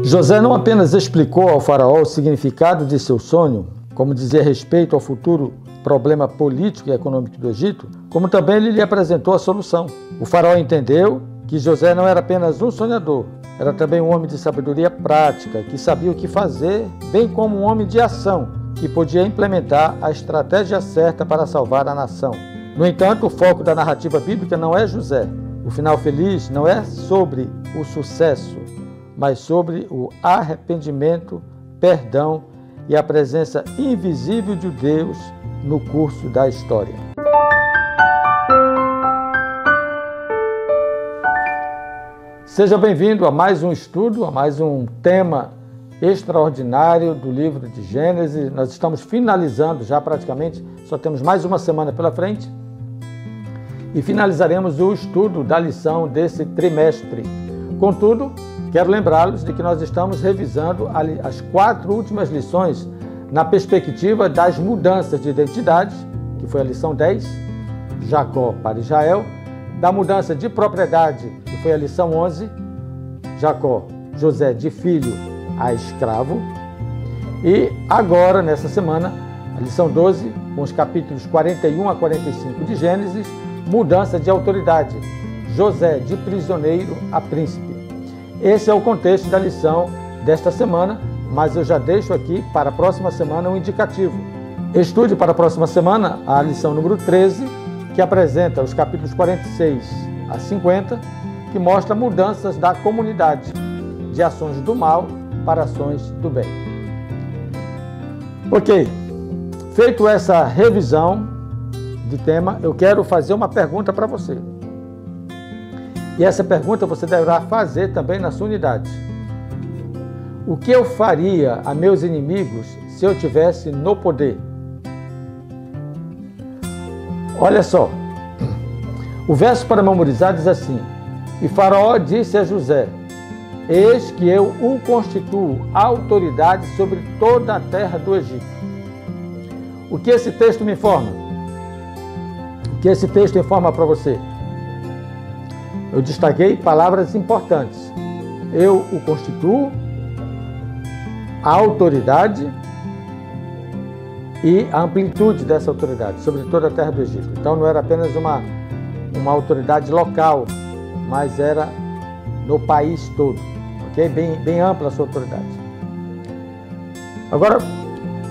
José não apenas explicou ao faraó o significado de seu sonho, como dizia respeito ao futuro problema político e econômico do Egito, como também ele lhe apresentou a solução. O faraó entendeu que José não era apenas um sonhador, era também um homem de sabedoria prática, que sabia o que fazer, bem como um homem de ação, que podia implementar a estratégia certa para salvar a nação. No entanto, o foco da narrativa bíblica não é José. O final feliz não é sobre o sucesso, mas sobre o arrependimento, perdão e a presença invisível de Deus no curso da história. Seja bem-vindo a mais um estudo, a mais um tema extraordinário do livro de Gênesis. Nós estamos finalizando já praticamente, só temos mais uma semana pela frente e finalizaremos o estudo da lição desse trimestre. Contudo, quero lembrá-los de que nós estamos revisando as 4 últimas lições na perspectiva das mudanças de identidade, que foi a lição 10, Jacó para Israel, da mudança de propriedade, que foi a lição 11, José de filho a escravo, e agora, nessa semana, a lição 12, com os capítulos 41 a 45 de Gênesis, mudança de autoridade, José de prisioneiro a príncipe. Esse é o contexto da lição desta semana, mas eu já deixo aqui para a próxima semana um indicativo. Estude para a próxima semana a lição número 13, que apresenta os capítulos 46 a 50, que mostra mudanças da comunidade, de ações do mal para ações do bem. Ok, feito essa revisão de tema, eu quero fazer uma pergunta para você. E essa pergunta você deverá fazer também na sua unidade. O que eu faria a meus inimigos se eu tivesse no poder? Olha só, o verso para memorizar diz assim: E Faraó disse a José: Eis que eu o constituo autoridade sobre toda a terra do Egito. O que esse texto me informa? O que esse texto informa para você? Eu destaquei palavras importantes. Eu o constituo, a autoridade e a amplitude dessa autoridade sobre toda a terra do Egito. Então não era apenas uma autoridade local, mas era no país todo, ok? Bem ampla a sua autoridade. Agora,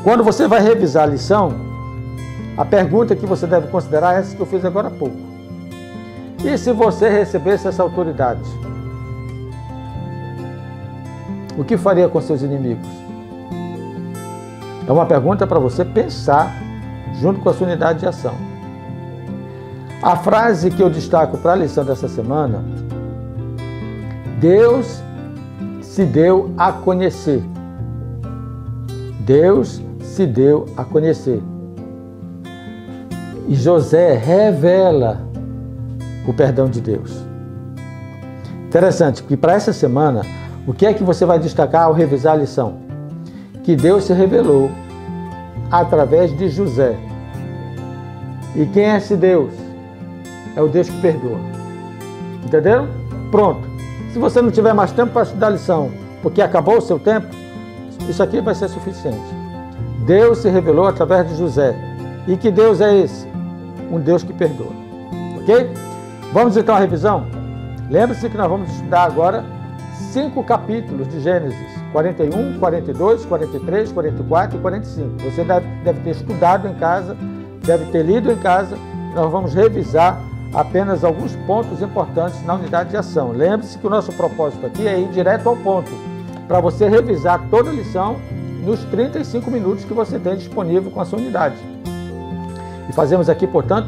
quando você vai revisar a lição, a pergunta que você deve considerar é essa que eu fiz agora há pouco. E se você recebesse essa autoridade? O que faria com seus inimigos? É uma pergunta para você pensar junto com a sua unidade de ação. A frase que eu destaco para a lição dessa semana: Deus se deu a conhecer. Deus se deu a conhecer. E José revela o perdão de Deus. Interessante, porque para essa semana, o que é que você vai destacar ao revisar a lição? Que Deus se revelou através de José. E quem é esse Deus? É o Deus que perdoa. Entenderam? Pronto. Se você não tiver mais tempo para estudar a lição, porque acabou o seu tempo, isso aqui vai ser suficiente. Deus se revelou através de José. E que Deus é esse? Um Deus que perdoa. Ok? Vamos então à revisão? Lembre-se que nós vamos estudar agora 5 capítulos de Gênesis: 41, 42, 43, 44 e 45. Você deve ter estudado em casa, deve ter lido em casa. Nós vamos revisar apenas alguns pontos importantes na unidade de ação. Lembre-se que o nosso propósito aqui é ir direto ao ponto, para você revisar toda a lição nos 35 minutos que você tem disponível com a sua unidade. E fazemos aqui, portanto,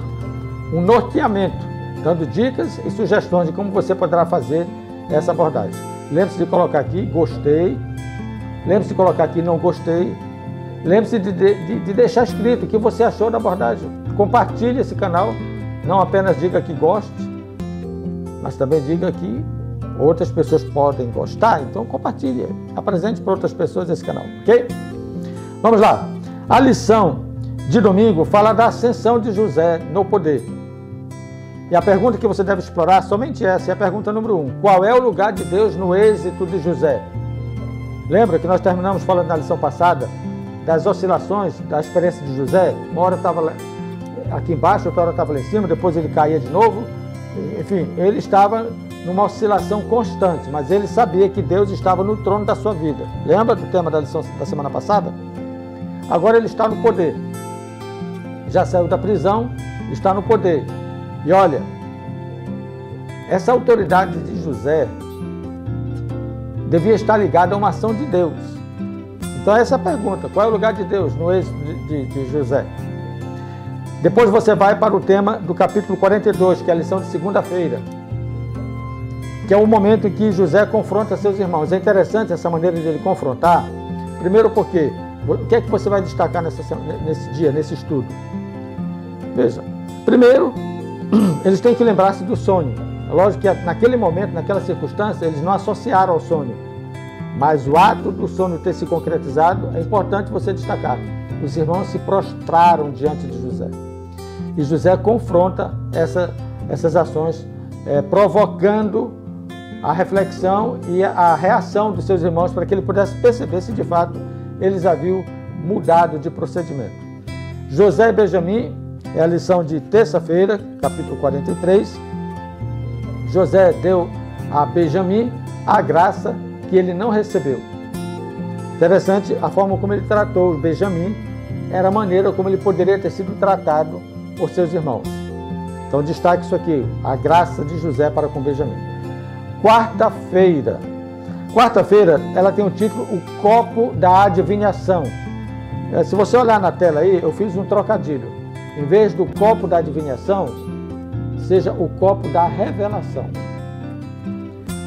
um norteamento, dando dicas e sugestões de como você poderá fazer essa abordagem. Lembre-se de colocar aqui gostei, lembre-se de colocar aqui não gostei, lembre-se de deixar escrito o que você achou da abordagem. Compartilhe esse canal, não apenas diga que goste, mas também diga que outras pessoas podem gostar, então compartilhe, apresente para outras pessoas esse canal, ok? Vamos lá. A lição de domingo fala da ascensão de José no poder. E a pergunta que você deve explorar, somente essa, é a pergunta número 1. Qual é o lugar de Deus no êxito de José? Lembra que nós terminamos falando na lição passada das oscilações da experiência de José? Uma hora estava aqui embaixo, outra hora estava lá em cima, depois ele caía de novo. Enfim, ele estava numa oscilação constante, mas ele sabia que Deus estava no trono da sua vida. Lembra do tema da lição da semana passada? Agora ele está no poder. Já saiu da prisão, está no poder. E olha, essa autoridade de José devia estar ligada a uma ação de Deus. Então essa é a pergunta: qual é o lugar de Deus no êxito de José? Depois você vai para o tema do capítulo 42, que é a lição de segunda-feira, que é o momento em que José confronta seus irmãos. É interessante essa maneira de ele confrontar. Primeiro porque, o que é que você vai destacar nesse dia, nesse estudo? Veja, primeiro, eles têm que lembrar-se do sonho. É lógico que naquele momento, naquela circunstância, eles não associaram ao sonho. Mas o ato do sonho ter se concretizado, é importante você destacar. Os irmãos se prostraram diante de José. E José confronta essas ações, provocando a reflexão e a reação dos seus irmãos para que ele pudesse perceber se de fato eles haviam mudado de procedimento. José e Benjamim é a lição de terça-feira, capítulo 43. José deu a Benjamim a graça que ele não recebeu. Interessante a forma como ele tratou o Benjamim, era a maneira como ele poderia ter sido tratado por seus irmãos. Então destaque isso aqui, a graça de José para com Benjamim. Quarta-feira. Quarta-feira, ela tem o título O Copo da Adivinhação. Se você olhar na tela aí, eu fiz um trocadilho. Em vez do copo da adivinhação, seja o copo da revelação.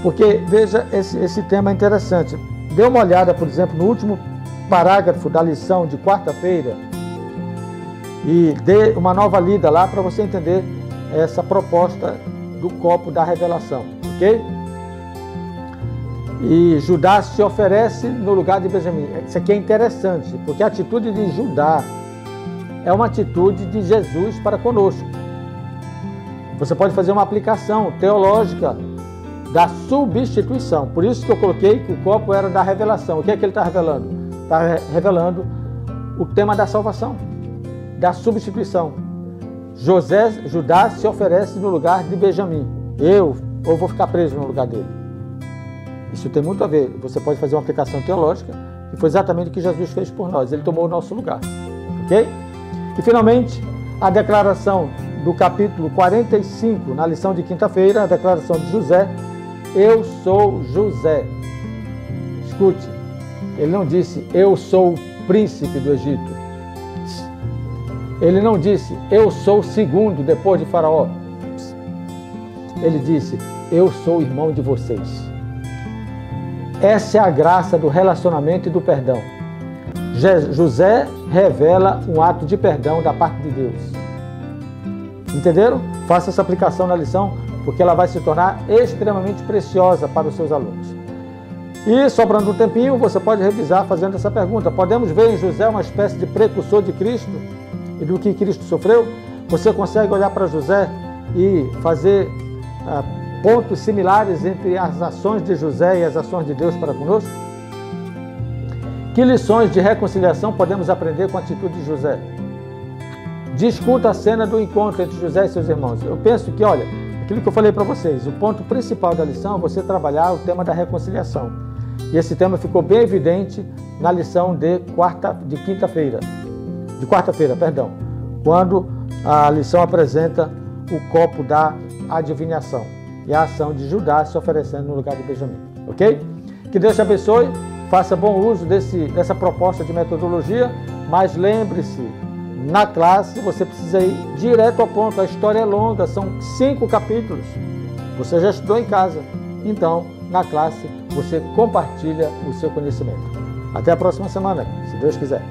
Porque, veja, esse tema é interessante. Dê uma olhada, por exemplo, no último parágrafo da lição de quarta-feira e dê uma nova lida lá para você entender essa proposta do copo da revelação, ok? E Judá se oferece no lugar de Benjamim. Isso aqui é interessante, porque a atitude de Judá é uma atitude de Jesus para conosco. Você pode fazer uma aplicação teológica da substituição. Por isso que eu coloquei que o copo era da revelação. O que é que ele está revelando? Está revelando o tema da salvação, da substituição. Judá se oferece no lugar de Benjamim. Eu vou ficar preso no lugar dele. Isso tem muito a ver. Você pode fazer uma aplicação teológica, e foi exatamente o que Jesus fez por nós. Ele tomou o nosso lugar. Ok? E finalmente, a declaração do capítulo 45, na lição de quinta-feira, a declaração de José: eu sou José. Escute, ele não disse eu sou o príncipe do Egito. Ele não disse eu sou o segundo depois de Faraó. Ele disse eu sou o irmão de vocês. Essa é a graça do relacionamento e do perdão. José revela um ato de perdão da parte de Deus. Entenderam? Faça essa aplicação na lição, porque ela vai se tornar extremamente preciosa para os seus alunos. E, sobrando um tempinho, você pode revisar fazendo essa pergunta. Podemos ver em José uma espécie de precursor de Cristo e do que Cristo sofreu? Você consegue olhar para José e fazer pontos similares entre as ações de José e as ações de Deus para conosco? Que lições de reconciliação podemos aprender com a atitude de José? Discuta a cena do encontro entre José e seus irmãos. Eu penso que, olha, aquilo que eu falei para vocês, o ponto principal da lição é você trabalhar o tema da reconciliação. E esse tema ficou bem evidente na lição de quarta-feira, quando a lição apresenta o copo da adivinhação e a ação de Judá se oferecendo no lugar de Benjamim. Ok? Que Deus te abençoe, faça bom uso dessa proposta de metodologia, mas lembre-se, na classe você precisa ir direto ao ponto. A história é longa, são 5 capítulos. Você já estudou em casa. Então, na classe, você compartilha o seu conhecimento. Até a próxima semana, se Deus quiser.